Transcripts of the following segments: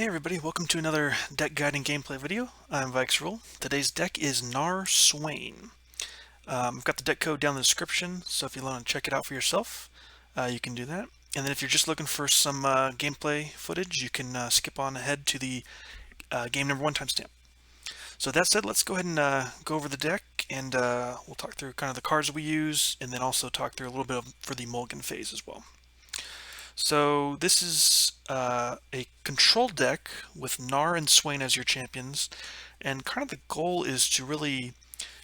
Hey everybody, welcome to another deck guide and gameplay video. I'm VikesRule. Today's deck is Gnar Swain. I've got the deck code down in the description, so if you want to check it out for yourself, you can do that. And then if you're just looking for some gameplay footage, you can skip on ahead to the game number 1 timestamp. So that said, let's go ahead and go over the deck, and we'll talk through kind of the cards we use, and then also talk through a little bit for the mulligan phase as well. So this is a control deck with Gnar and Swain as your champions, and kind of the goal is to really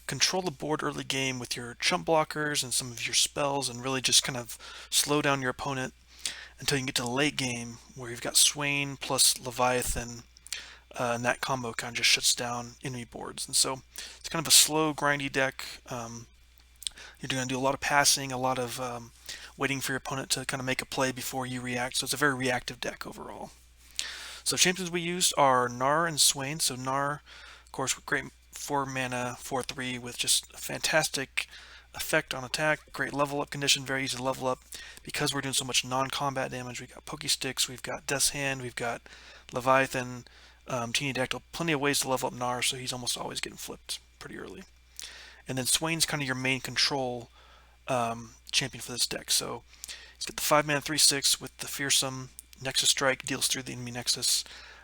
control the board early game with your chump blockers and some of your spells, and really just kind of slow down your opponent until you can get to the late game where you've got Swain plus Leviathan, and that combo kind of just shuts down enemy boards. And so it's kind of a slow, grindy deck. You're going to do a lot of passing, a lot of waiting for your opponent to kind of make a play before you react. So it's a very reactive deck overall. So champions we used are Gnar and Swain. So Gnar, of course, with great 4 mana, 4/3 with just a fantastic effect on attack, great level up condition, very easy to level up. Because we're doing so much non-combat damage, we've got Pokey Sticks, we've got Death's Hand, we've got Leviathan, Teeny Dactyl, plenty of ways to level up Gnar, so he's almost always getting flipped pretty early. And then Swain's kind of your main control champion for this deck. So he's got the 5 mana 3/6 with the fearsome Nexus Strike, deals through the enemy Nexus.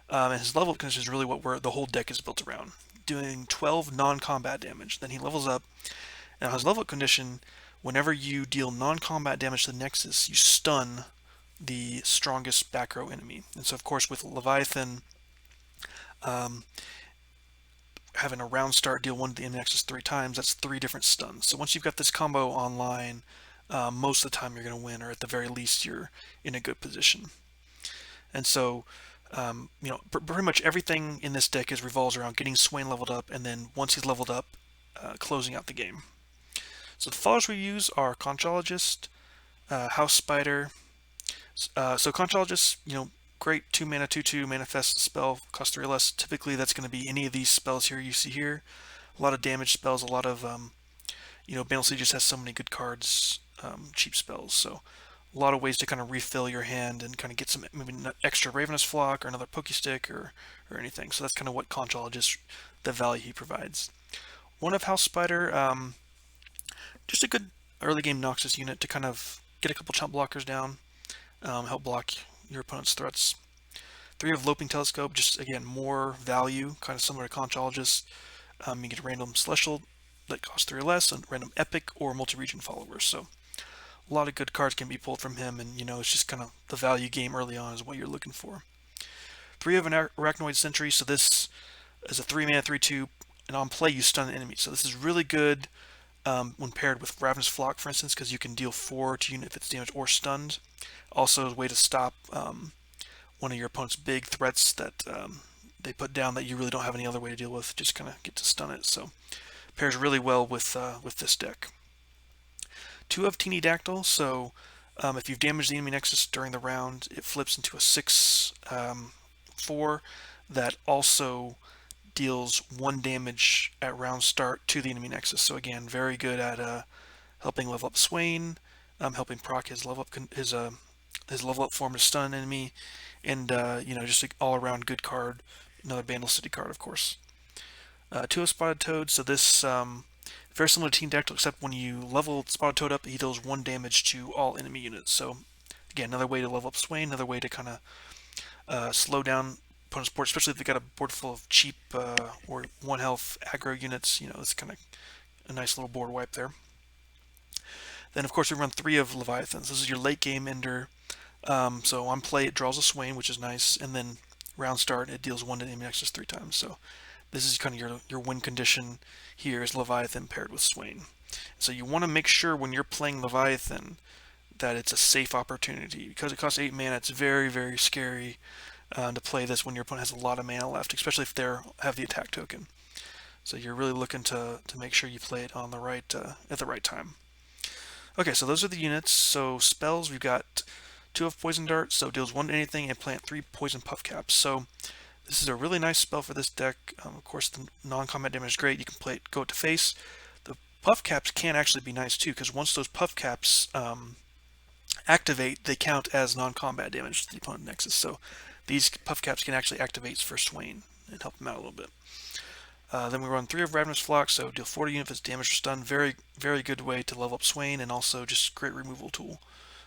And his level up condition is really what the whole deck is built around, doing 12 non-combat damage. Then he levels up, and on his level up condition, whenever you deal non-combat damage to the Nexus, you stun the strongest back row enemy. And so, of course, with Leviathan, having a round start, deal 1 to the enemy Nexus 3 times, that's 3 different stuns. So once you've got this combo online, most of the time you're going to win, or at the very least you're in a good position. And so, pretty much everything in this deck revolves around getting Swain leveled up, and then once he's leveled up, closing out the game. So the followers we use are Conchologist, House Spider. So Conchologist, great 2 mana 2/2 manifest spell, cost 3 or less. Typically that's going to be any of these spells here you see here. A lot of damage spells, a lot of Bandle just has so many good cards, cheap spells. So a lot of ways to kind of refill your hand and kind of get some maybe extra Ravenous Flock or another Pokey Stick or anything. So that's kind of what Conchologist, the value he provides. One of House Spider, just a good early game Noxus unit to kind of get a couple chump blockers down, help block your opponent's threats. 3 of Loping Telescope, just again more value, kind of similar to Conchologist. You get a random Celestial that costs 3 or less, and random Epic or multi-region followers. So a lot of good cards can be pulled from him, and it's just kind of the value game early on is what you're looking for. 3 of an Arachnoid Sentry, so this is a 3 mana 3/2, and on play you stun an enemy. So this is really good when paired with Ravenous Flock, for instance, because you can deal 4 to unit if it's damaged or stunned. Also a way to stop one of your opponent's big threats that they put down that you really don't have any other way to deal with. Just kind of get to stun it. So pairs really well with this deck. 2 of Teeny Dactyl. So if you've damaged the enemy Nexus during the round, it flips into a 6/4 that also deals 1 damage at round start to the enemy Nexus. So again, very good at helping level up Swain, helping proc his level up his level up form to stun an enemy, and just an all-around good card. Another Bandle City card, of course. 2 of Spotted Toad. So this very similar to Teeny Dactyl, except when you level Spotted Toad up, he deals 1 damage to all enemy units. So again, another way to level up Swain, another way to kind of slow down opponent's board, especially if they got a board full of cheap or 1 health aggro units. It's kind of a nice little board wipe there. Then, of course, we run 3 of Leviathans. This is your late game ender. So on play, it draws a Swain, which is nice, and then round start, it deals 1 to enemy Nexus 3 times. So this is kind of your win condition here is Leviathan paired with Swain. So you want to make sure when you're playing Leviathan that it's a safe opportunity. Because it costs 8 mana, it's very, very scary to play this when your opponent has a lot of mana left, especially if they have the attack token. So you're really looking to make sure you play it on the right at the right time. Okay, so those are the units. So spells, we've got 2 of Poison Dart, so deals 1 to anything and plant 3 Poison Puff Caps. So this is a really nice spell for this deck. Of course, the non-combat damage is great. You can play it, go it to face. The Puff Caps can actually be nice too, because once those Puff Caps activate, they count as non-combat damage to the opponent Nexus. So these puff caps can actually activate for Swain and help him out a little bit. Then we run 3 of Ravenous Flock, so deal 40 units if it's damaged or stunned. Very, very good way to level up Swain, and also just great removal tool.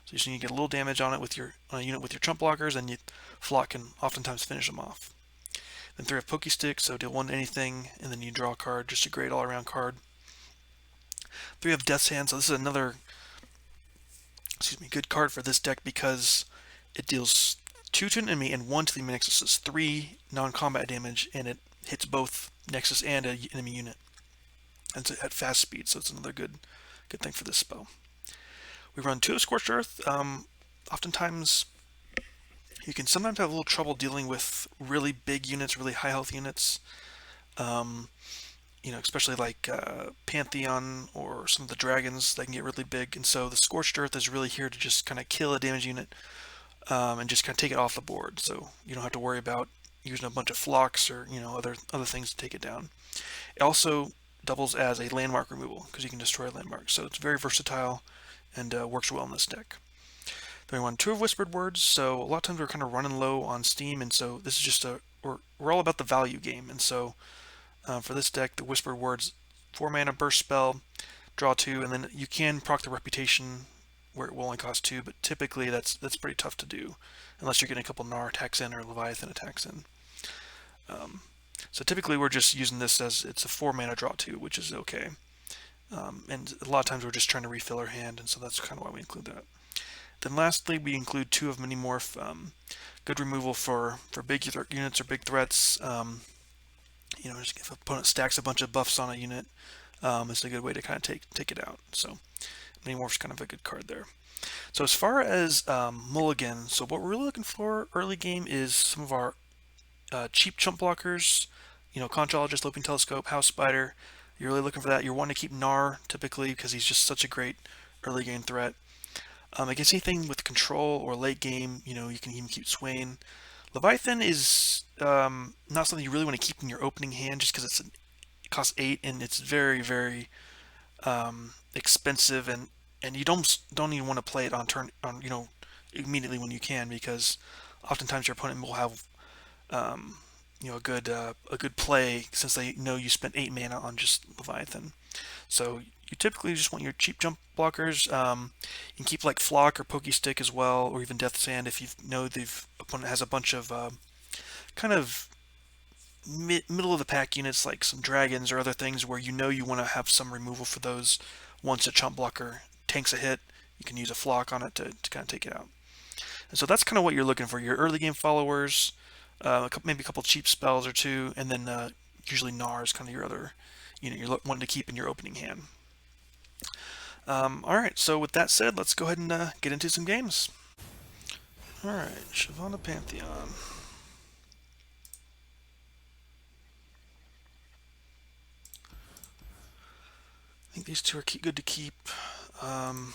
So you just need to get a little damage on it with your unit with your chump blockers, and your Flock can oftentimes finish them off. Then 3 of Pokey Stick, so deal 1 to anything, and then you draw a card. Just a great all-around card. 3 of Death's Hand, so this is another, good card for this deck because it deals 2 to an enemy and 1 to the Noxus. It's 3 non-combat damage, and it hits both Nexus and an enemy unit. And it's at fast speed, so it's another good thing for this spell. We run 2 of Scorched Earth. Oftentimes, you can sometimes have a little trouble dealing with really big units, really high health units. Especially like Pantheon or some of the dragons that can get really big. And so the Scorched Earth is really here to just kind of kill a damage unit and just kind of take it off the board. So you don't have to worry about using a bunch of flocks or other things to take it down. It also doubles as a landmark removal because you can destroy landmarks. So it's very versatile and works well in this deck. Then we run 2 of Whispered Words. So a lot of times we're kind of running low on Steam, and so this is just we're all about the value game. And so for this deck, the Whispered Words, 4 mana burst spell, draw 2, and then you can proc the Reputation where it will only cost 2, but typically that's pretty tough to do unless you're getting a couple Gnar attacks in or Leviathan attacks in. So typically we're just using this as it's a 4 mana draw 2, which is okay. And a lot of times we're just trying to refill our hand, and so that's kind of why we include that. Then lastly, we include 2 of Minimorph, good removal for big units or big threats. Just if an opponent stacks a bunch of buffs on a unit, it's a good way to kind of take it out. So Minimorph's kind of a good card there. So as far as mulligan, so what we're really looking for early game is some of our cheap chump blockers, Conchologist, Loping Telescope, House Spider. You're really looking for that. You're wanting to keep Gnar typically because he's just such a great early game threat. Against anything with control or late game, you can even keep Swain. Leviathan is not something you really want to keep in your opening hand just because it costs 8 and it's very, very expensive, and you don't even want to play it on turn immediately when you can, because oftentimes your opponent will have a good play since they know you spent 8 mana on just Leviathan. So you typically just want your cheap jump blockers. You can keep like Flock or Pokey Stick as well, or even Death's Hand if you know the opponent has a bunch of kind of middle of the pack units like some dragons or other things where you want to have some removal for those. Once a chump blocker tanks a hit, you can use a Flock on it to kind of take it out. And so that's kind of what you're looking for. Your early game followers, maybe a couple cheap spells or 2, and then usually Gnar is kind of your other you're wanting to keep in your opening hand. Alright, so with that said, let's go ahead and get into some games. Alright, Shavana Pantheon. I think these 2 are good to keep. Looking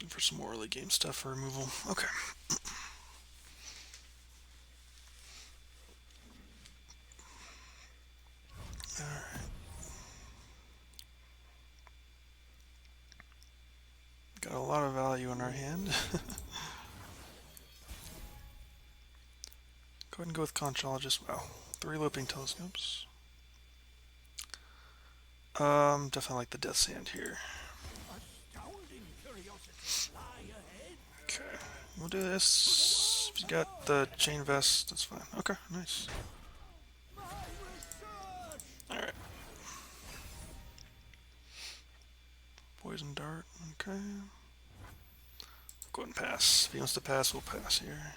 for some more early game stuff for removal. Okay. Alright. Got a lot of value in our hand. Go ahead and go with Conchologist. Wow. 3 Loping Telescopes. Definitely like the Death's Hand here. Okay. We'll do this. If you got the Chain Vest, that's fine. Okay, nice. Alright. Poison Dart, okay. Go ahead and pass. If he wants to pass, we'll pass here.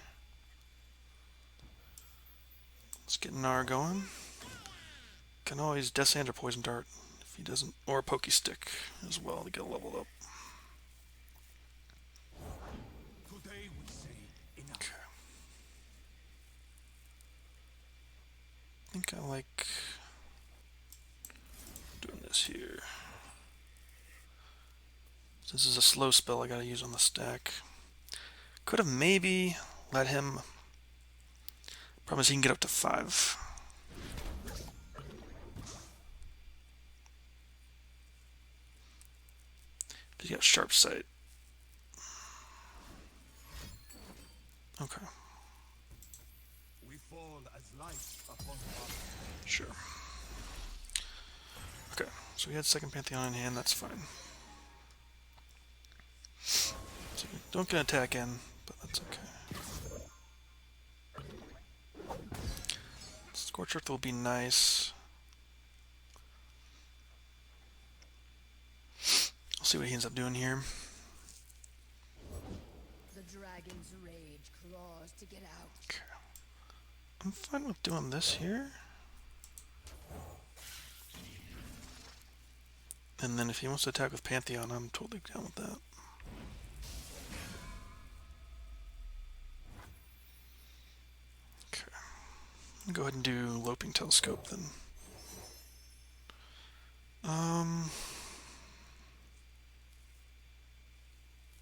Let's get Gnar going. Can always Death's Hand or Poison Dart if he doesn't, or Pokey Stick as well to get leveled up. Okay. I think I like doing this here. This is a slow spell I gotta use on the stack. Could have maybe let him. Problem is he can get up to 5. He's got Sharp Sight. Okay. Sure. Okay, so we had second Pantheon in hand, that's fine. So we don't get an attack in, but that's okay. Scorch Earth will be nice. I'll see what he ends up doing here. The dragon's rage claws to get out. Okay. I'm fine with doing this here. And then if he wants to attack with Pantheon, I'm totally down with that. Okay. I'll go ahead and do Loping Telescope then.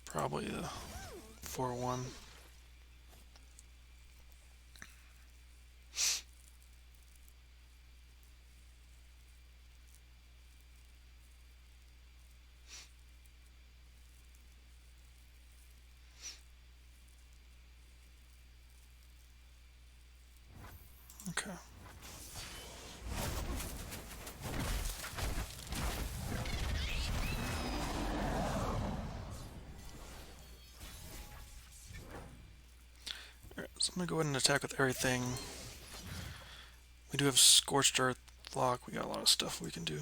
Probably the 4-1. Okay. Alright, so I'm going to go ahead and attack with everything. We do have Scorched Earth, Flock, we got a lot of stuff we can do.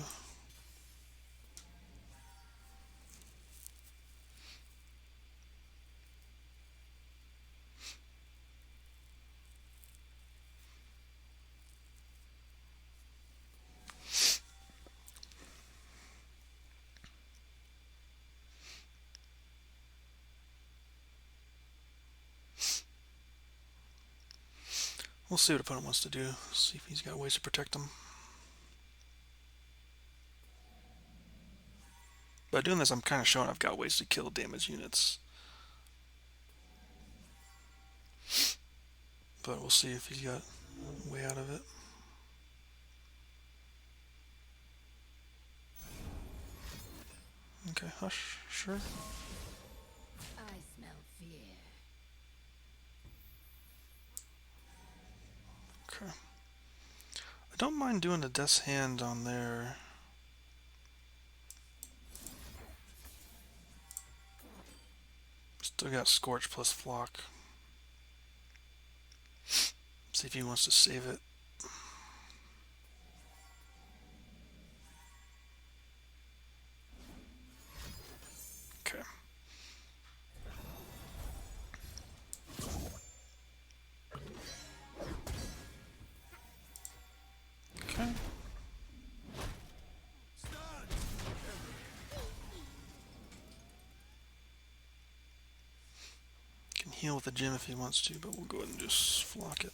We'll see what opponent wants to do, see if he's got ways to protect him. By doing this, I'm kind of showing I've got ways to kill damage units. But we'll see if he's got a way out of it. Okay, hush, sure. I smell fear. Okay. I don't mind doing the Death's Hand on there. Still got Scorch plus Flock. See if he wants to save it. Okay. Okay. Can heal with the gem if he wants to, but we'll go ahead and just flock it.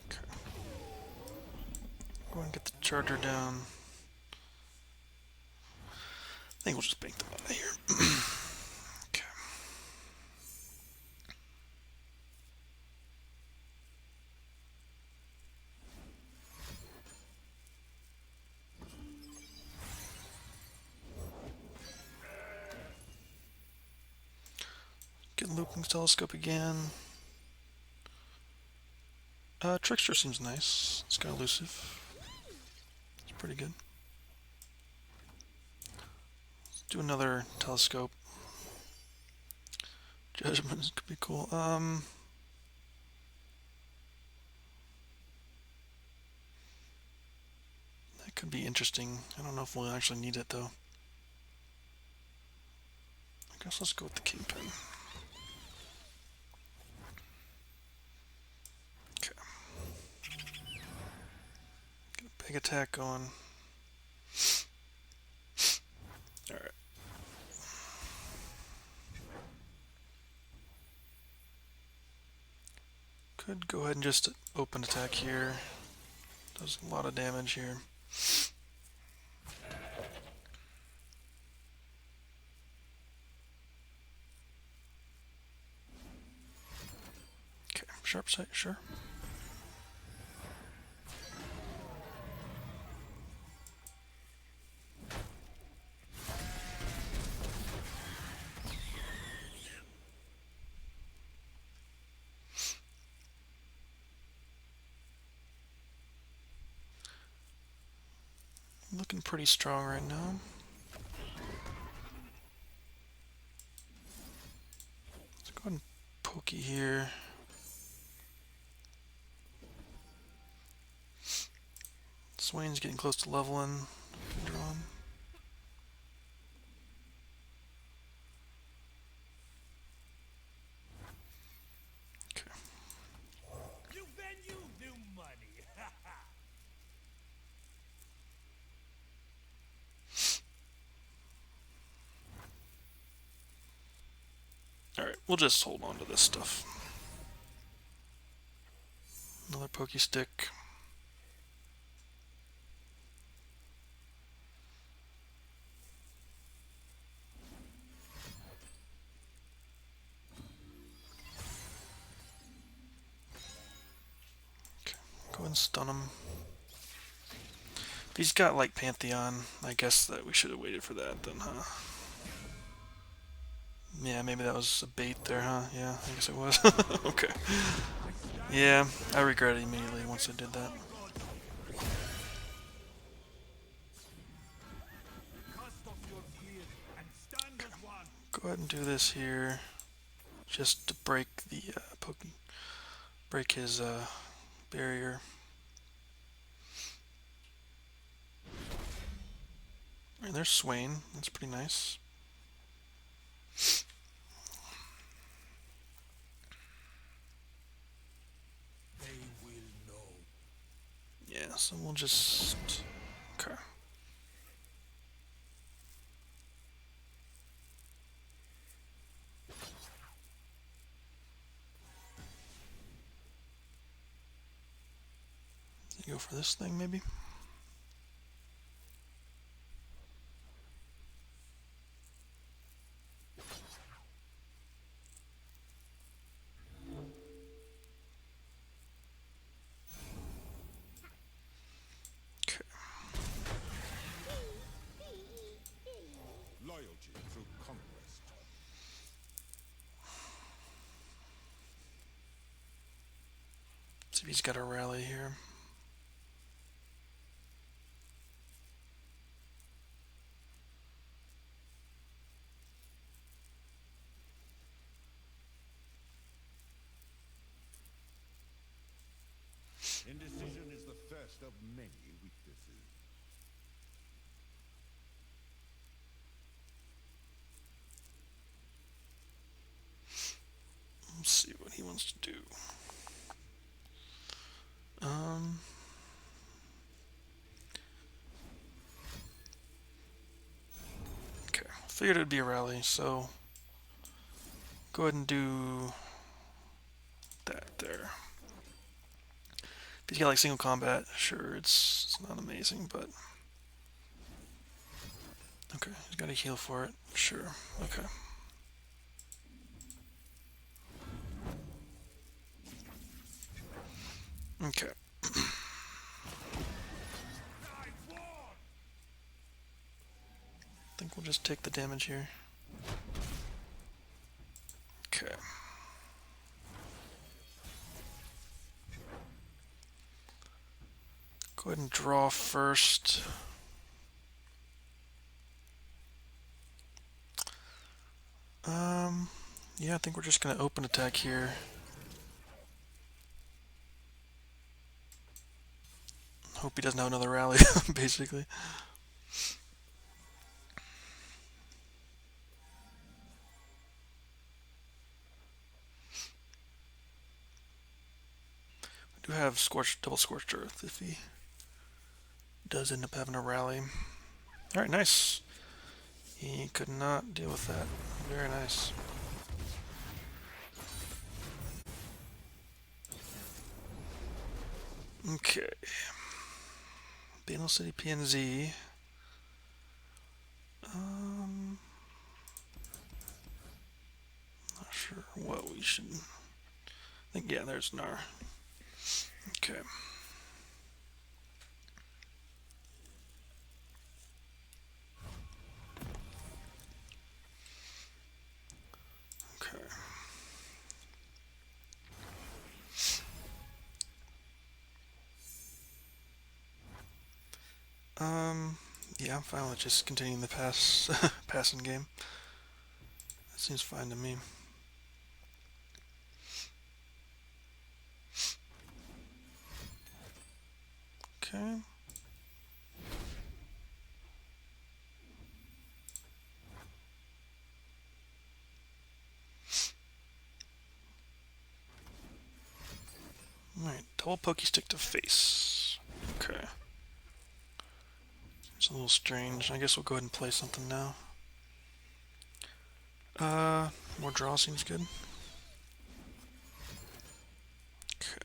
Okay. Go ahead and get the charger down. I think we'll just bank them out of here. Okay. Get Looping Telescope again. Trickster seems nice. It's got elusive. It's pretty good. Let's do another telescope. Judgment could be cool. That could be interesting. I don't know if we'll actually need it though. I guess let's go with the Kingpin. Okay. Get a big attack going. Alright. Could go ahead and just open attack here. Does a lot of damage here. Okay, sharp sight, sure. Looking pretty strong right now. Let's go ahead and pokey here. Swain's getting close to leveling. Drawn. Okay. Alright, we'll just hold on to this stuff. Another Pokey Stick. Okay, go ahead and stun him. If he's got like Pantheon, I guess that we should have waited for that then, huh? Yeah, maybe that was a bait there, huh? Yeah, I guess it was. Okay. Yeah, I regret it immediately once I did that. Okay. Go ahead and do this here, just to break the break his barrier. And there's Swain. That's pretty nice. Yeah, so we'll just... Okay. Go for this thing, maybe? Okay. Loyalty through conquest. See if he's got a rally here. Indecision is the first of many weaknesses. Let's see what he wants to do. Okay, figured it'd be a rally, so go ahead and do that there. If he's got like single combat, sure, it's not amazing, but okay, he's got to heal for it, sure, okay. Okay. I think we'll just take the damage here. Okay. Go ahead and draw first. Yeah, I think we're just gonna open attack here. Hope he doesn't have another rally, basically. We do have double scorched earth if he does end up having a rally. Alright, nice. He could not deal with that. Very nice. Okay. Bandle City PNZ. Not sure what we should... I think, yeah, there's Gnar. Okay. Okay. Yeah, I'm fine with just continuing the passing game. That seems fine to me. Okay. Alright, double Pokey Stick to face. Okay. It's a little strange. I guess we'll go ahead and play something now. More draw seems good. Okay.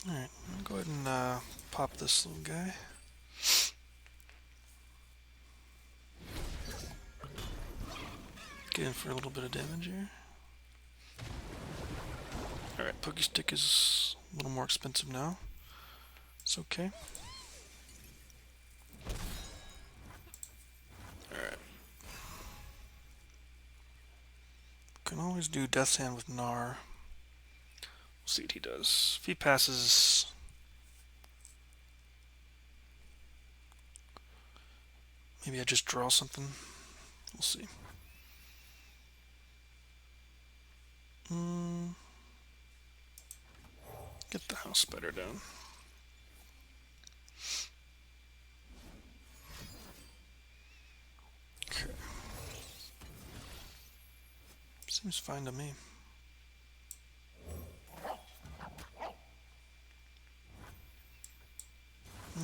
Alright, I'll go ahead and pop this little guy. Get in for a little bit of damage here. Alright, Pokey Stick is a little more expensive now. It's okay. Alright. Can always do Death's Hand with Gnar. We'll see what he does. If he passes... Maybe I just draw something. We'll see. Get the house spider down. Okay. Seems fine to me.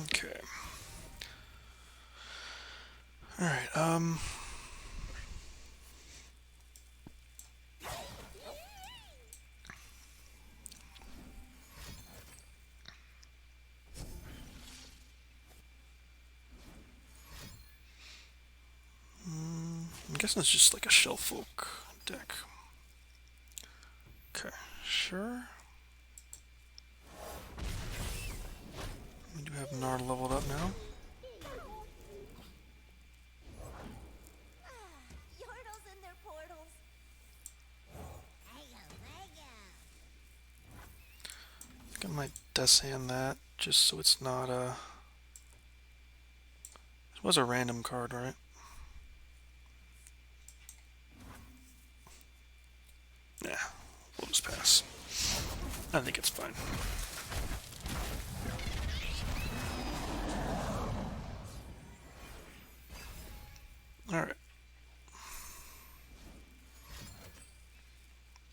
Okay. Alright, I'm guessing it's just like a Shell Folk deck. Okay, sure. We do have Gnar leveled up now. Yordles and their portals. I think I might Death's Hand that, just so it's not a... It was a random card, right? Nah, we'll just pass. I think it's fine. Alright.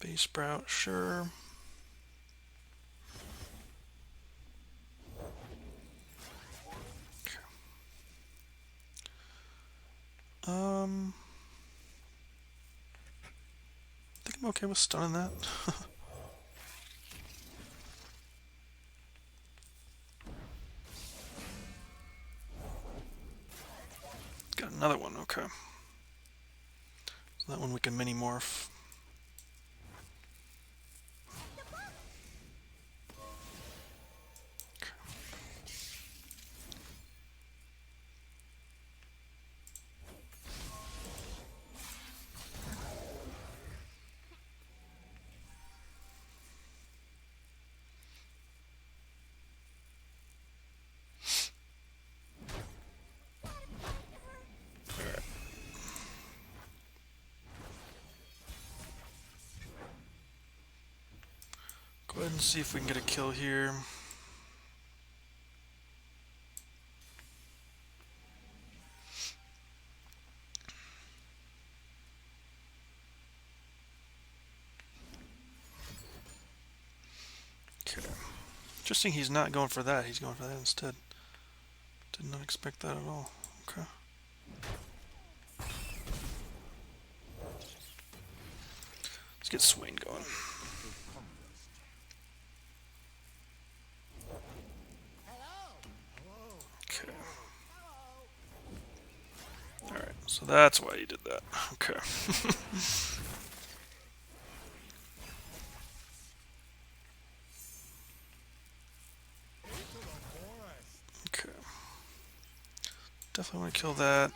Base Sprout, sure. Okay. I think I'm okay with stunning that. Got another one, okay. So that one we can mini morph. Go ahead and see if we can get a kill here. Okay. Interesting he's not going for that, he's going for that instead. Did not expect that at all. Okay. Let's get Swain going. Okay. Alright, so that's why you did that. Okay. Okay. Definitely want to kill that.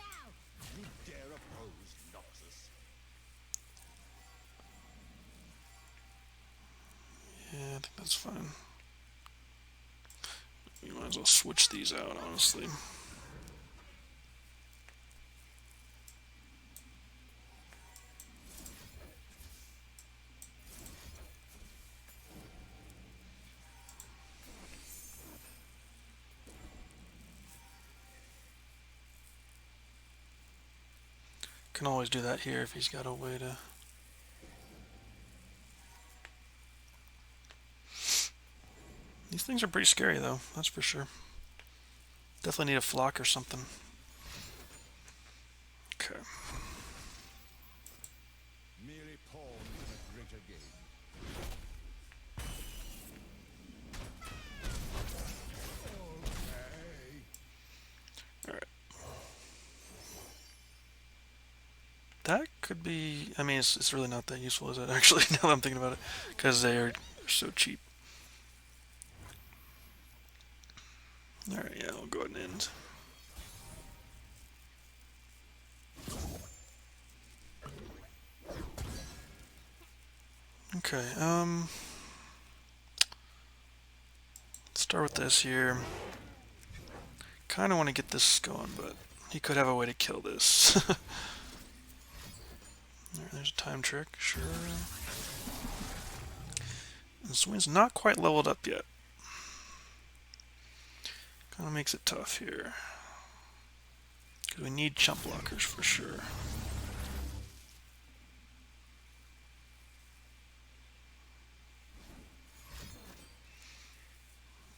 You dare oppose Noxus? Yeah, think that's fine. You might as well switch these out, honestly. Can always do that here if he's got a way to... These things are pretty scary though, that's for sure. Definitely need a flock or something. Okay. Merely pawns in a greater game. Okay. Alright. That could be... I mean, it's really not that useful, is it, actually, now that I'm thinking about it? Because they are so cheap. Alright, yeah, we'll go ahead and end. Okay, let's start with this here. Kind of want to get this going, but he could have a way to kill this. There's a time trick, sure. And Swain's not quite leveled up yet. Kind of makes it tough here. Because we need chump blockers for sure.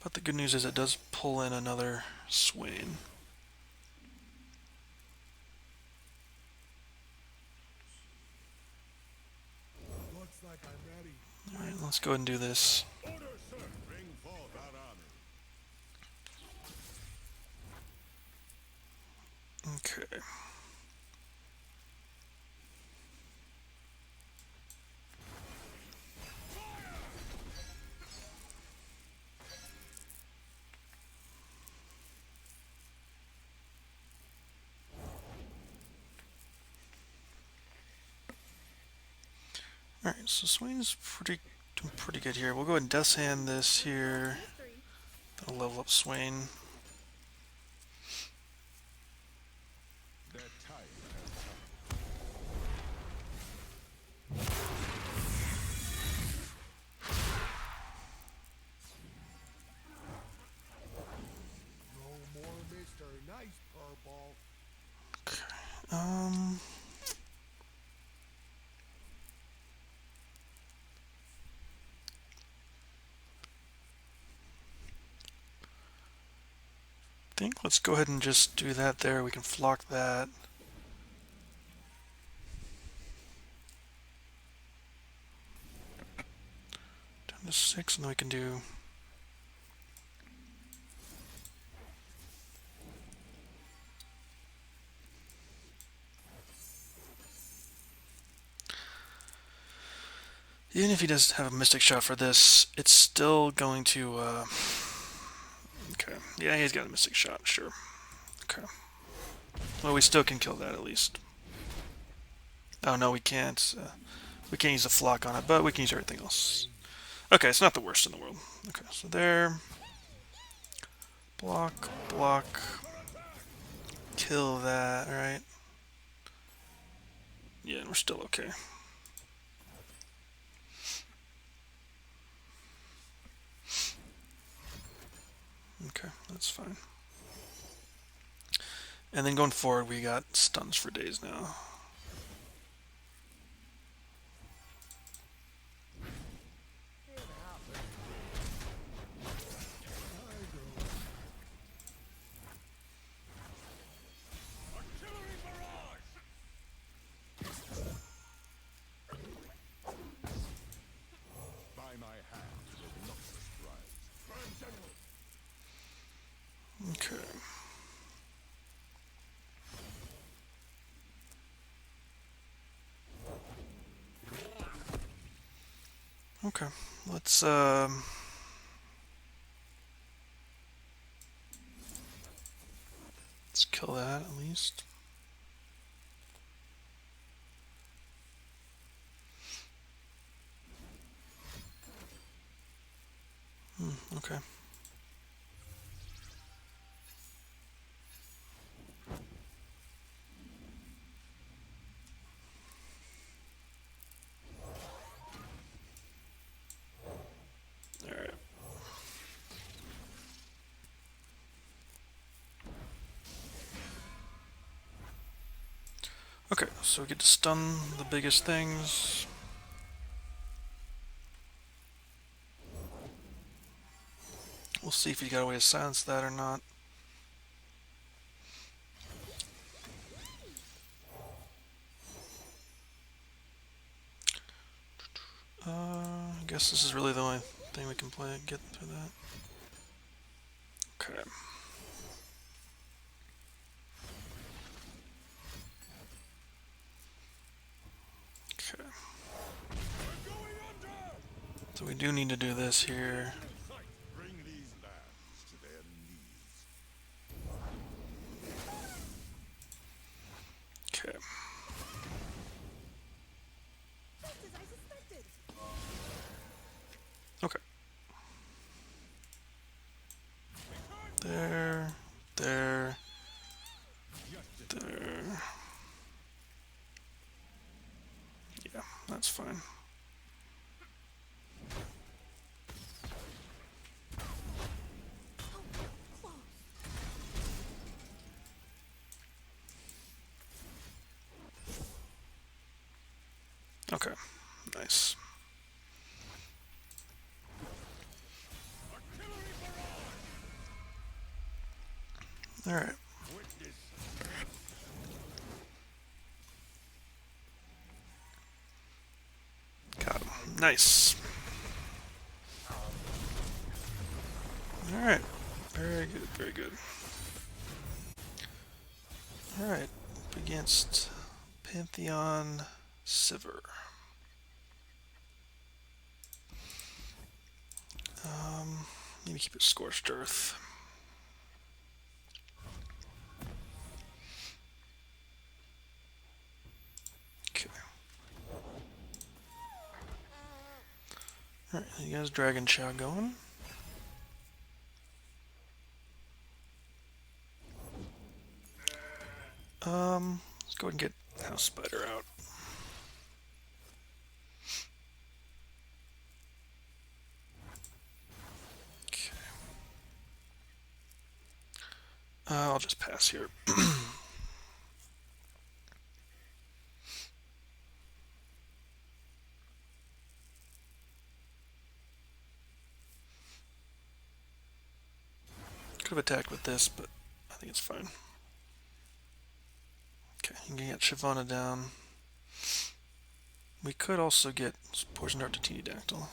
But the good news is it does pull in another Swain. Looks like I'm ready. Alright, let's go ahead and do this. Order, sir. Bring forth our army. Okay. Alright, so Swain's doing pretty good here. We'll go ahead and Death's Hand this here. That'll level up Swain. Their time no more Mr. Nice Purple. Okay. I think let's go ahead and just do that there. We can flock that. Down to 6, and then we can do... Even if he does have a Mystic Shot for this, it's still going to... Okay. Yeah, he's got a Mystic Shot, sure. Okay. Well, we still can kill that at least. Oh, no, we can't. We can't use a flock on it, but we can use everything else. Okay, it's not the worst in the world. Okay, so there. Block, block. Kill that, alright. Yeah, and we're still okay. Okay, that's fine. And then going forward, we got stuns for days now. By my hand will Noxus rise. Burn general. Okay. Okay, let's kill that at least. Okay. Alright. Okay, so we get to stun the biggest things. We'll see if he got a way to silence that or not. I guess this is really the only thing we can play get through that. Okay. Okay. So we do need to do this here. Bring these lands to their knees. Okay. Okay. There. There. There. Yeah, that's fine. Okay, nice. All right. Got him. Nice. All right. Very good. Very good. All right. Up against Pantheon Sivir. Need to keep it Scorched Earth. Okay. Alright, you guys Dragon Chow going. Let's go ahead and get House Spider out. Okay. I'll just pass here. Could have attacked with this, but I think it's fine. Okay, you can get Shyvana down. We could also get Poison Dart to Pterodactyl.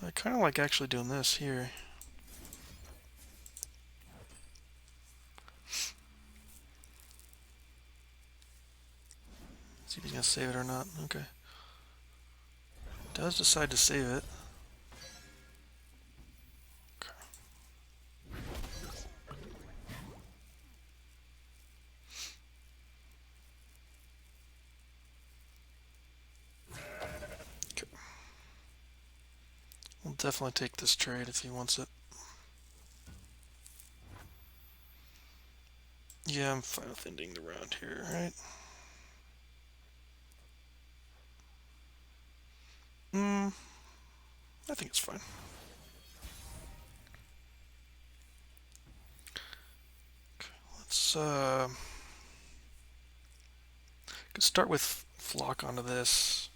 I kind of like actually doing this here. See if he's gonna save it or not. Okay. Does decide to save it. Okay. We'll definitely take this trade if he wants it. Yeah, I'm fine with ending the round here, right? I think it's fine. Okay, let's could start with Flock onto this.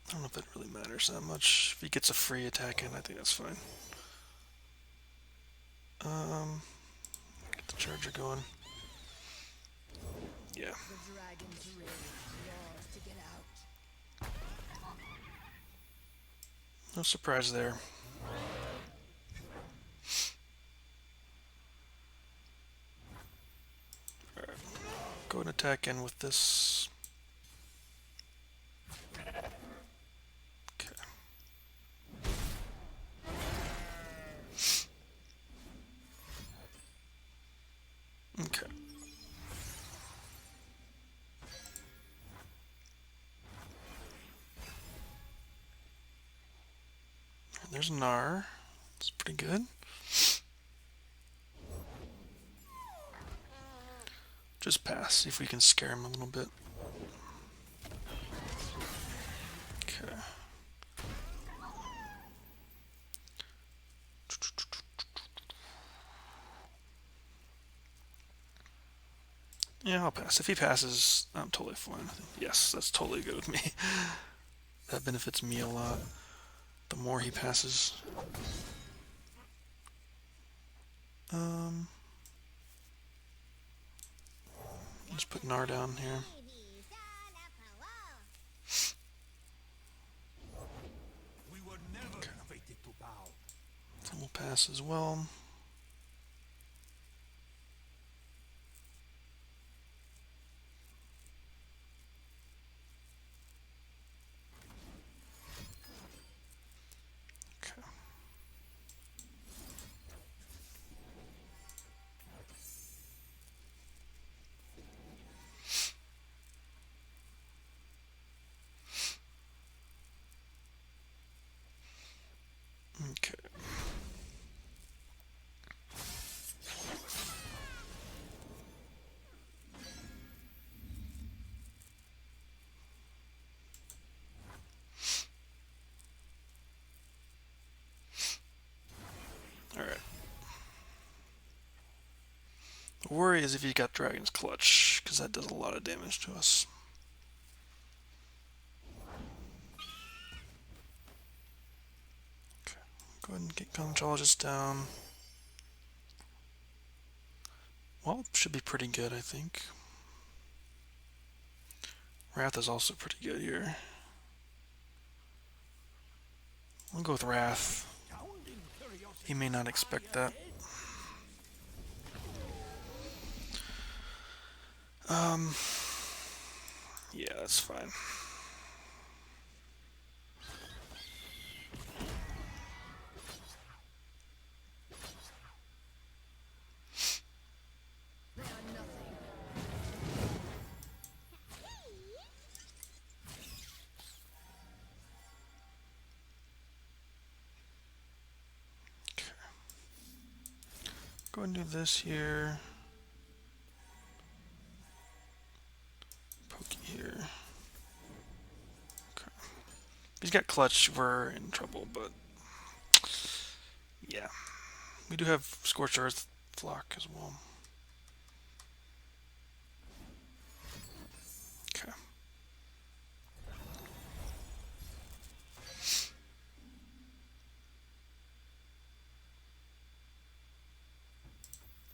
I don't know if it really matters that much. If he gets a free attack in, I think that's fine. Get the charger going. Yeah. The dragon's rage roars to get out. No surprise there. Alright. Go and attack in with this. Okay. Okay. There's Gnar. It's pretty good. Just pass. See if we can scare him a little bit. Okay. Yeah, I'll pass. If he passes, I'm totally fine. Yes, that's totally good with me. That benefits me a lot. The more he passes. Just put Gnar down here. We were never fated to bow. So we'll pass as well. Okay. Okay. Alright. The worry is if he's got Dragon's Clutch, because that does a lot of damage to us. Okay. Go ahead and get Conchologist down. Well, should be pretty good, I think. Wrath is also pretty good here. We'll go with Wrath. He may not expect that. Yeah, that's fine. They are nothing. Okay. Go ahead and do this here. Pokey here. Okay. If he's got Clutch, we're in trouble, but yeah. We do have Scorched Earth Flock as well. Okay.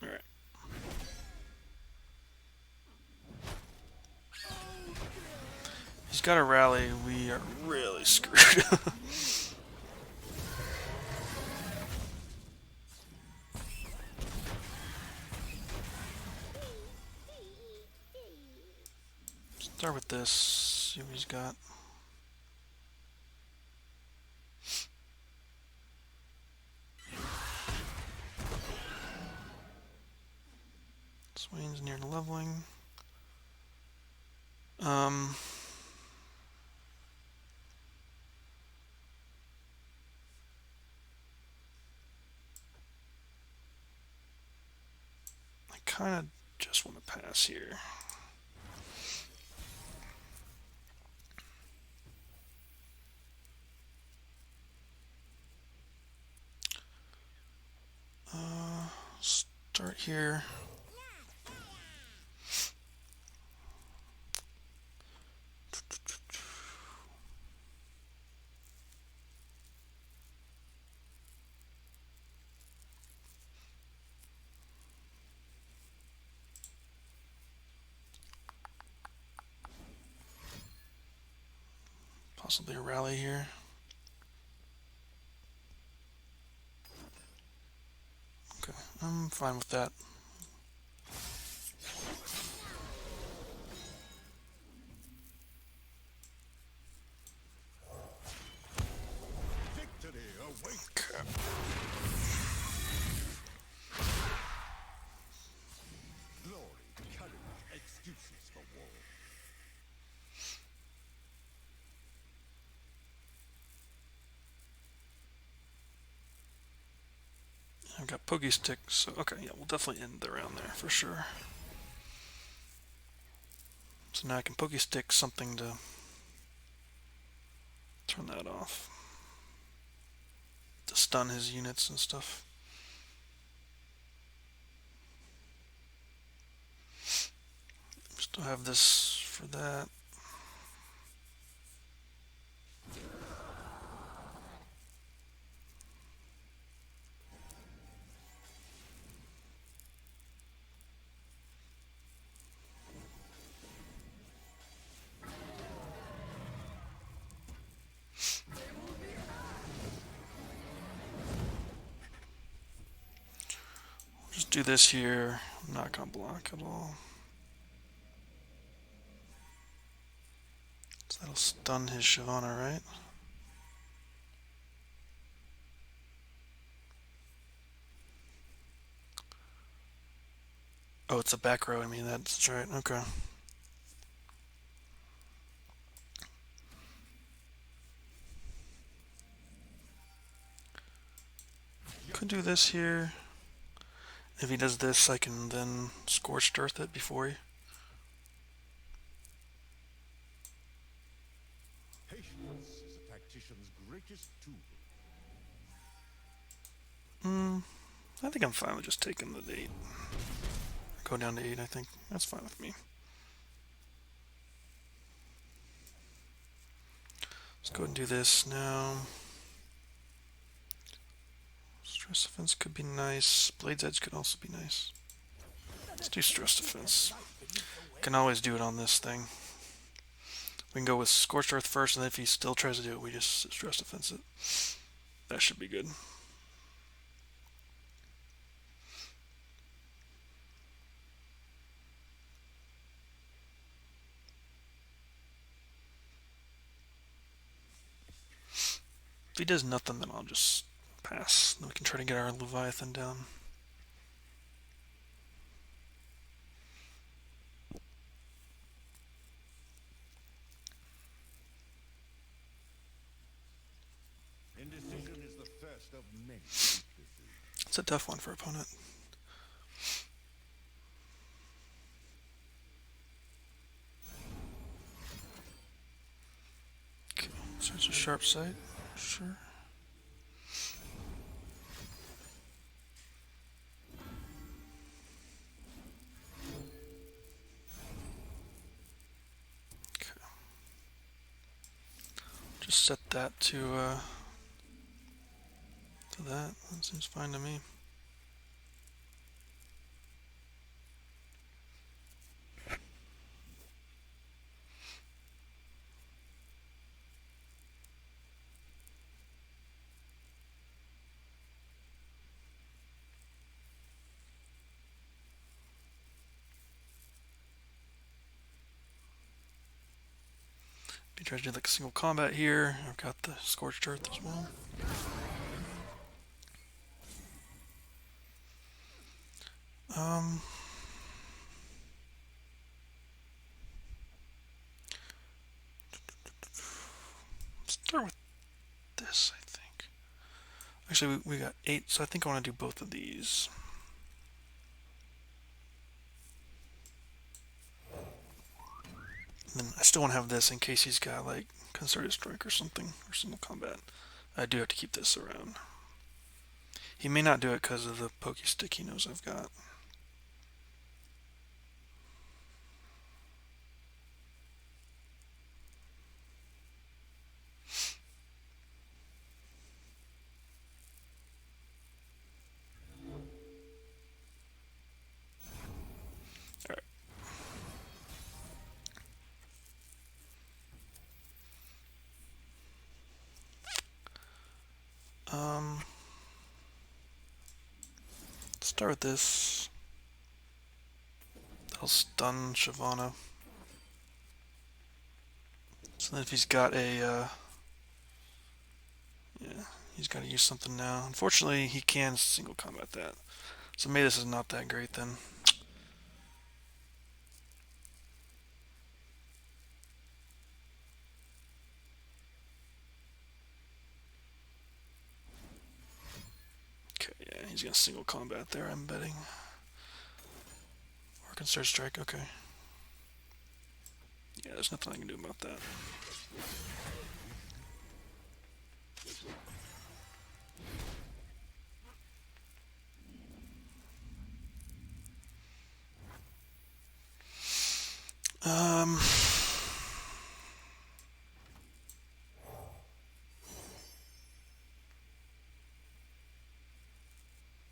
Alright. He's got a rally. We are really screwed. Start with this. See what he's got. Swain's near leveling. I kind of just want to pass here. Start here. Possibly a rally here. Okay, I'm fine with that. Victory awaits. Okay. Glory, courage, excuses for war. I've got Pokey Stick, so okay, yeah, we'll definitely end around there for sure. So now I can Pokey Stick something to turn that off. To stun his units and stuff. Still have this for that. Just do this here. I'm not gonna block at all. So that'll stun his Shyvana, right? Oh, it's a back row. I mean, that's right. Okay. Could do this here. If he does this, I can then Scorched Earth it before he... Patience is a tactician's greatest tool. I think I'm fine with just taking the 8. Go down to 8, I think. That's fine with me. Let's go ahead and do this now. Stress defense could be nice. Blade's Edge could also be nice. Let's do stress defense. Can always do it on this thing. We can go with Scorched Earth first, and then if he still tries to do it, we just stress defense it. That should be good. If he does nothing, then I'll just pass. Then we can try to get our Leviathan down. Indecision is the first of many weaknesses. It's a tough one for opponent. Okay, so it's a sharp sight. Sure. Okay. Just set that to that. That seems fine to me. He tries to do like a single combat here. I've got the Scorched Earth as well. Start with this, I think. Actually, we got 8, so I think I want to do both of these. And then I still want to have this in case he's got like Concerted Strike or something, or single combat. I do have to keep this around. He may not do it because of the Pokey Stick he knows I've got. Alright. Start with this. That'll stun Shyvana. So then if he's got a, yeah, he's got to use something now. Unfortunately, he can single combat that. So maybe this is not that great then. Okay, yeah, he's gonna single combat there, I'm betting. Or can start strike, okay. Yeah, there's nothing I can do about that.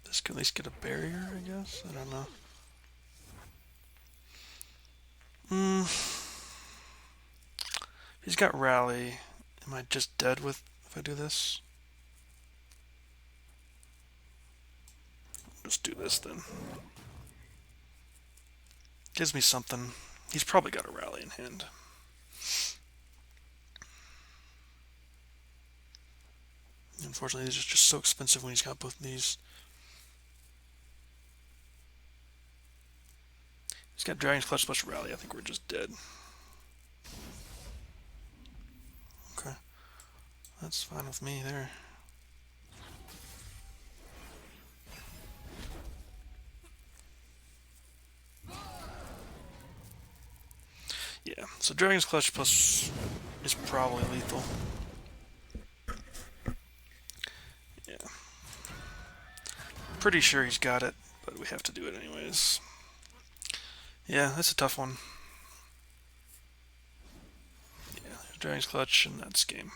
This could at least get a barrier, I guess? I don't know. He's got rally. Am I just dead with if I do this? Just do this then. Gives me something. He's probably got a rally in hand. Unfortunately, these are just so expensive when he's got both these. He's got Dragon's Clutch plus rally. I think we're just dead. Okay. That's fine with me there. Yeah, so Dragon's Clutch plus is probably lethal. Yeah. Pretty sure he's got it, but we have to do it anyways. Yeah, that's a tough one. Yeah, Dragon's Clutch, and that's game.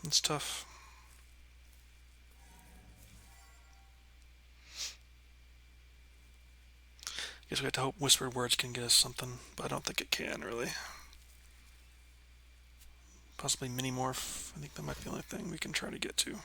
It's tough. Guess we have to hope Whispered Words can get us something, but I don't think it can, really. Possibly Mini-Morph. I think that might be the only thing we can try to get to.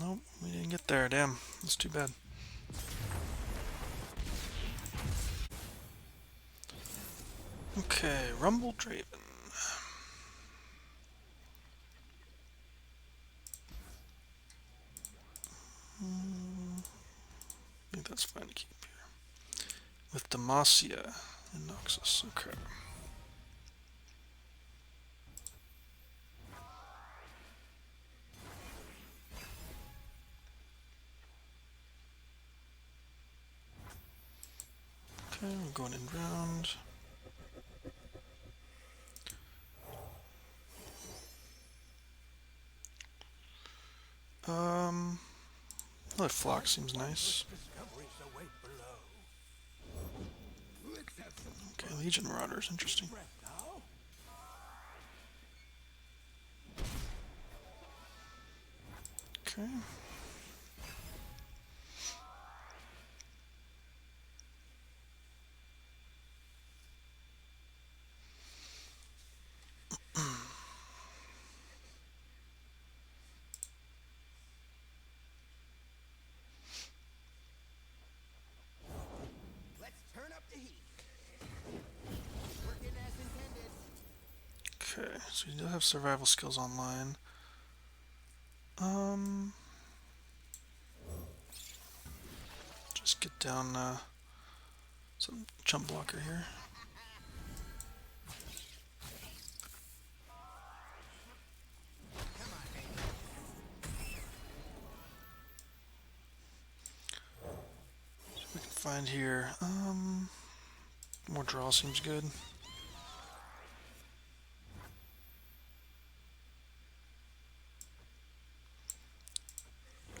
Nope, we didn't get there. Damn, that's too bad. Okay, Rumble Draven. I think that's fine to keep here. With Demacia and Noxus. Okay. Okay, we're going in round. Another Flock seems nice. Okay, Legion Marauders, interesting. Okay. Okay, so you do have survival skills online. Just get down some jump blocker here. We can find here. More draw seems good.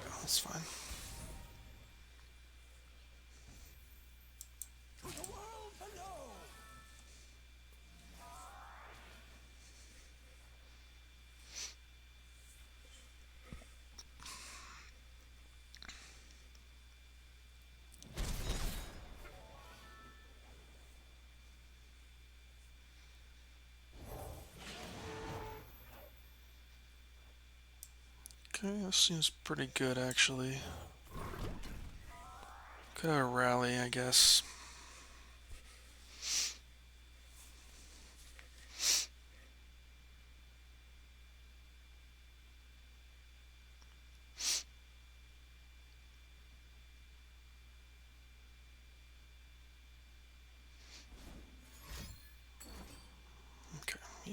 Oh, that's fine. Okay, this seems pretty good actually. Could have a rally, I guess.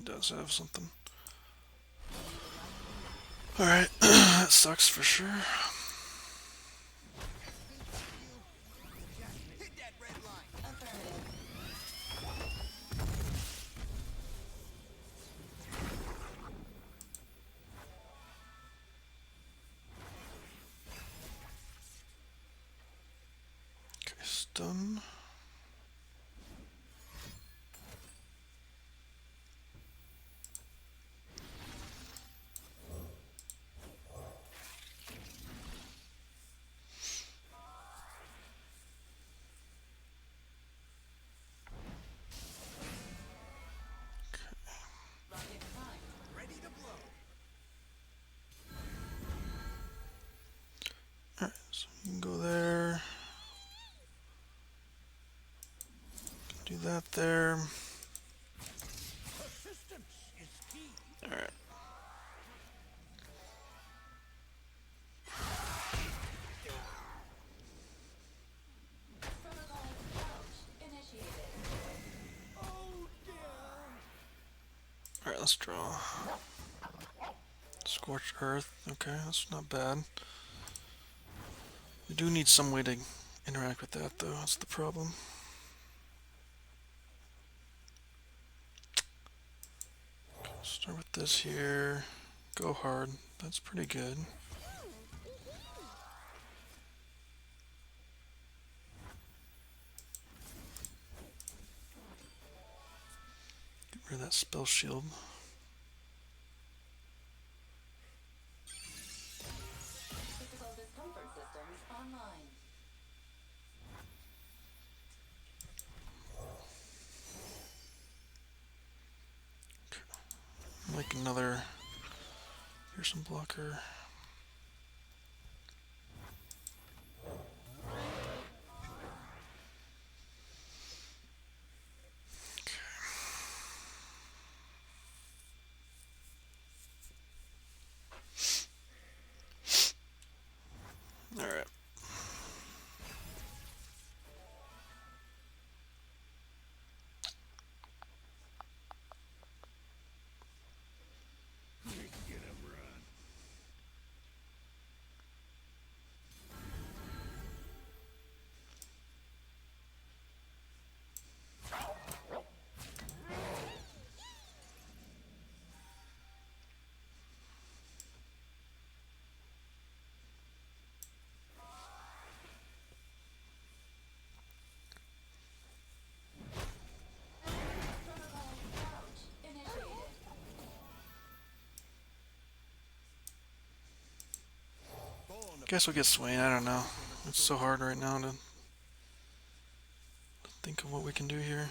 does have something. Alright, that sucks for sure. Hit that red line. Okay, stun. Ready to blow. Alright, so you can go there. Do that there. Persistence is key. Alright. Alright, let's draw. Scorched Earth. Okay, that's not bad. We do need some way to interact with that, though. That's the problem. Start with this here. Go hard. That's pretty good. Get rid of that spell shield. Physical discomfort systems online. Like another piercing blocker. Alright. Get him run. Guess we'll get Swain. I don't know. It's so hard right now to think of what we can do here.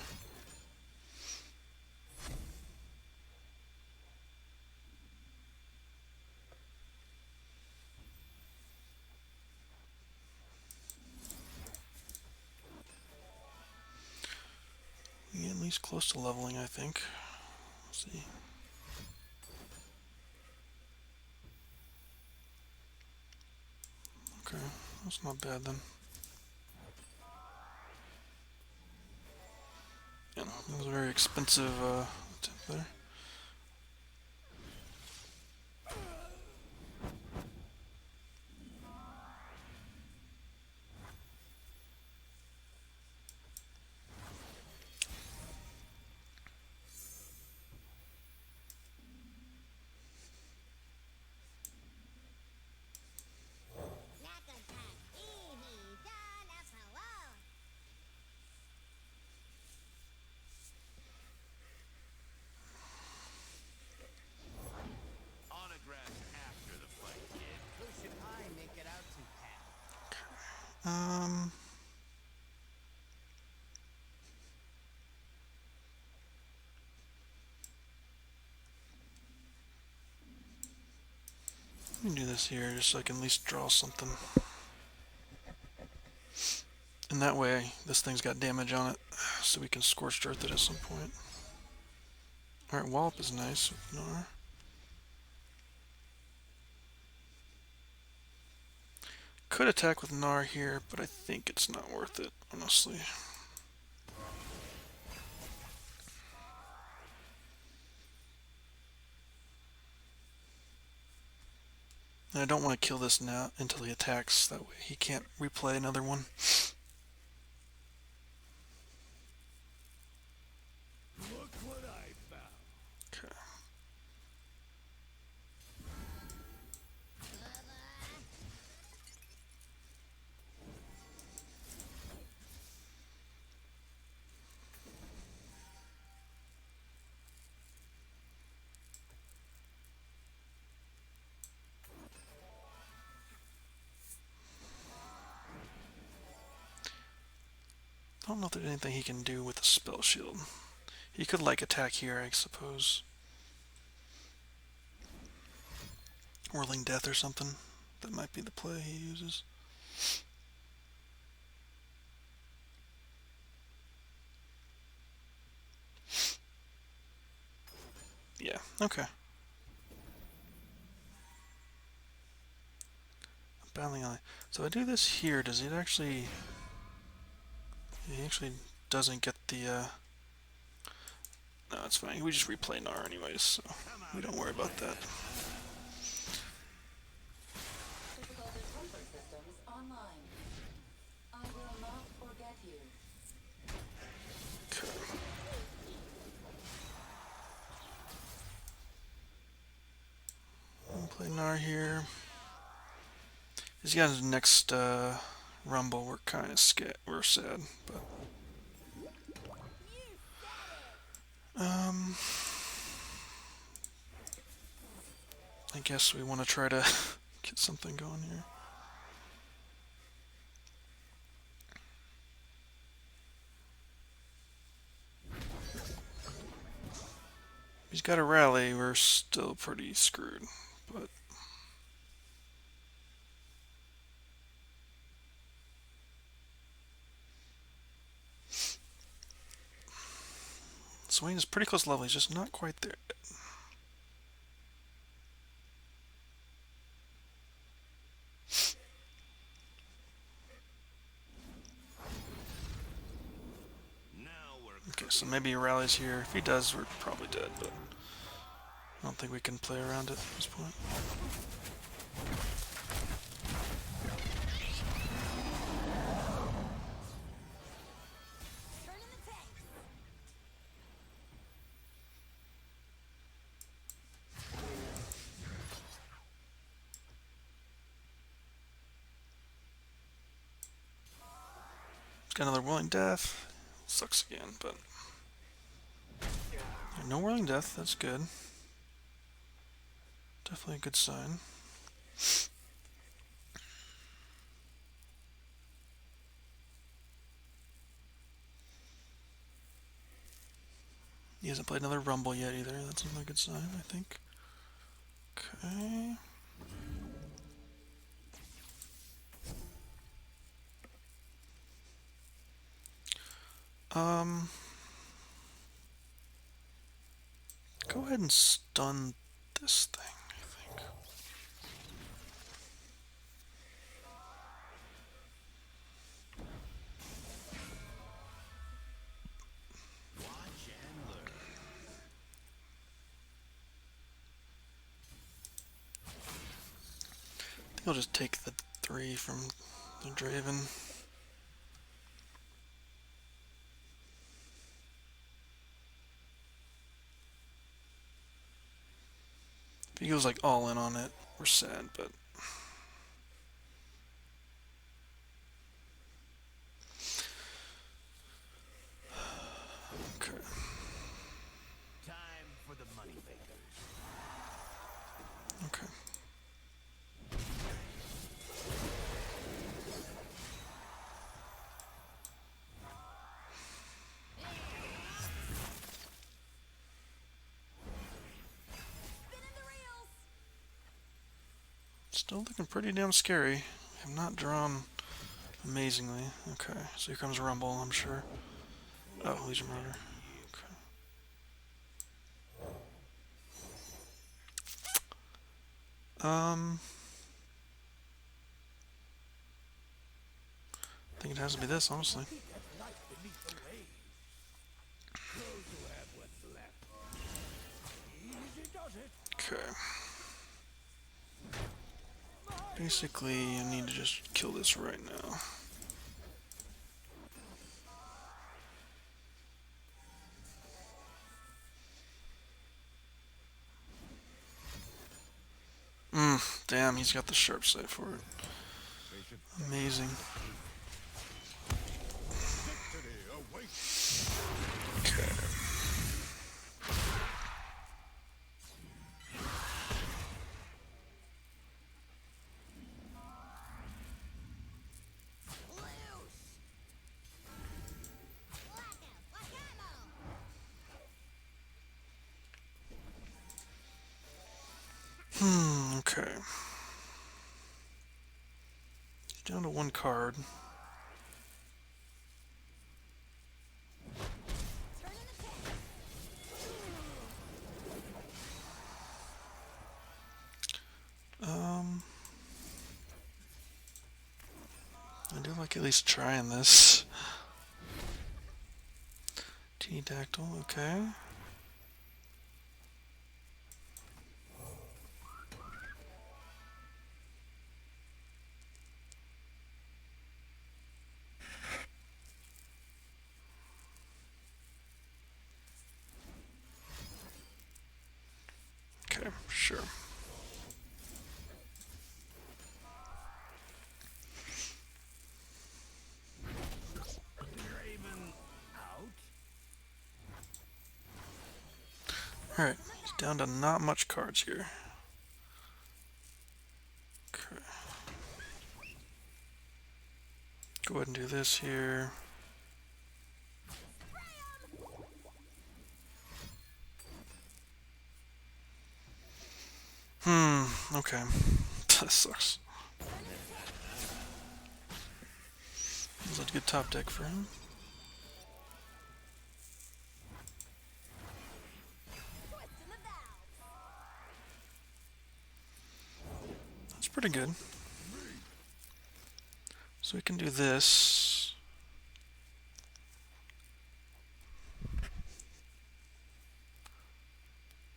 We get at least close to leveling, I think. Let's see. Okay, that's not bad then. Yeah, that was a very expensive attempt there. Autographs after the fight, kid. Who should I make it out to, pal? Let me do this here just so I can at least draw something. And that way, this thing's got damage on it, so we can Scorched Earth it at some point. Alright, Wallop is nice with Gnar. Could attack with Gnar here, but I think it's not worth it, honestly. And I don't want to kill this now until he attacks. That way he can't replay another one. Look what I found. Okay. I don't know if there's anything he can do with a spell shield. He could like attack here, I suppose. Whirling Death or something. That might be the play he uses. Yeah, okay. Battling eye. So I do this here, does it actually... He actually doesn't get the, No, it's fine. We just replay Gnar anyways, so we don't worry about that. Difficulty comfort systems online. I will not forget you. Okay. We'll play Gnar here. These guys next Rumble, we're kind of scared. We're sad, but I guess we want to try to get something going here. He's got a rally. We're still pretty screwed, but Swain is pretty close level. He's just not quite there. Okay, so maybe he rallies here. If he does, we're probably dead, but I don't think we can play around it at this point. Got another Whirling Death. Sucks again, but no Whirling Death. That's good. Definitely a good sign. He hasn't played another Rumble yet either. That's another good sign, I think. Okay. Go ahead and stun this thing, I think. Watch and learn. I think I'll just take the 3 from the Draven. If he goes like all in on it, we're sad, but okay. Time for the moneymakers. Okay. Still looking pretty damn scary. I'm not drawn amazingly. Okay, so here comes Rumble, I'm sure. Oh, Legion Martyr. Okay. I think it has to be this, honestly. Okay. Basically, I need to just kill this right now. Damn, he's got the sharp side for it. Amazing. Okay. Okay. Down to one card. I do like at least trying this. T-Dactyl, okay. Okay, sure. Raven out. Alright, he's down to not much cards here. Okay. Go ahead and do this here. Okay. That sucks. Is that a good top deck for him? That's pretty good. So we can do this.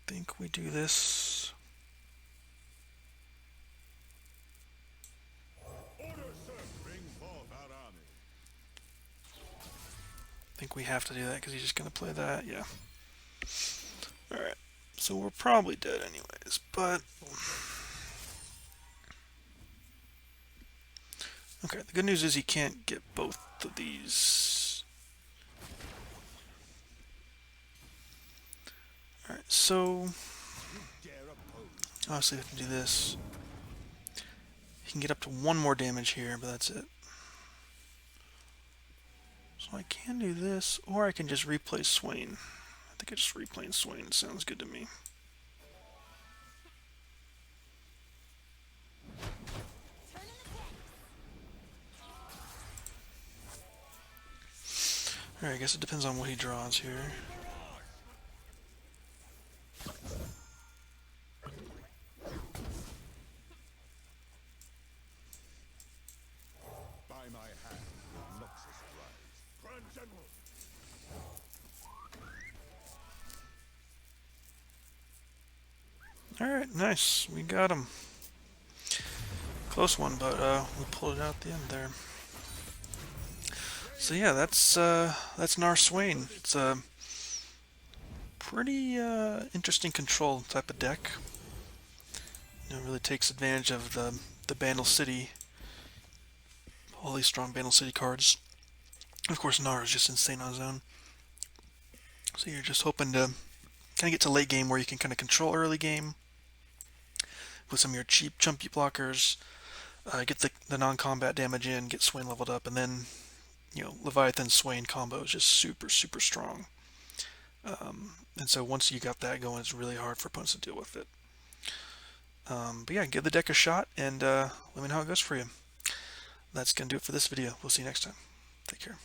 I think we do this. Order, sir. Bring forth our army. I think we have to do that because he's just going to play that. Yeah. Alright. So we're probably dead anyways, but... Okay, the good news is he can't get both of these. Alright, so... Obviously we have to do this. He can get up to one more damage here, but that's it. So I can do this, or I can just replay Swain. I think I just replaying Swain sounds good to me. Alright, I guess it depends on what he draws here. By my hand, will Noxus rise. Grand General. Alright, nice. We got him. Close one, but we pulled it out at the end there. So yeah, that's Gnar Swain. It's a pretty interesting control type of deck. You know, it really takes advantage of the Bandle City, all these strong Bandle City cards. And of course, Gnar is just insane on his own. So you're just hoping to kind of get to late game where you can kind of control early game with some of your cheap, chumpy blockers, get the non-combat damage in, get Swain leveled up, and then, you know, Leviathan Swain combo is just super, super strong. And so once you got that going, it's really hard for opponents to deal with it. But yeah, give the deck a shot, and let me know how it goes for you. That's going to do it for this video. We'll see you next time. Take care.